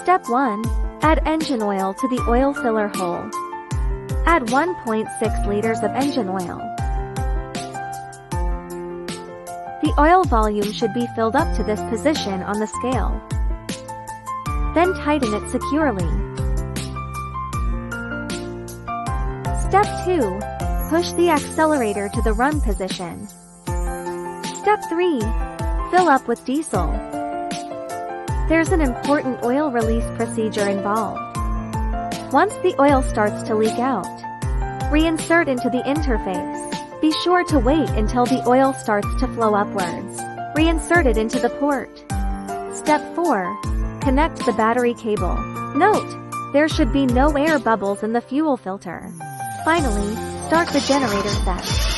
Step 1. Add engine oil to the oil filler hole. Add 1.6 liters of engine oil. The oil volume should be filled up to this position on the scale. Then tighten it securely. Step 2. Push the accelerator to the run position. Step 3. Fill up with diesel. There's an important oil release procedure involved. Once the oil starts to leak out, reinsert into the interface. Be sure to wait until the oil starts to flow upwards. Reinsert it into the port. Step 4. Connect the battery cable. Note, there should be no air bubbles in the fuel filter. Finally, start the generator set.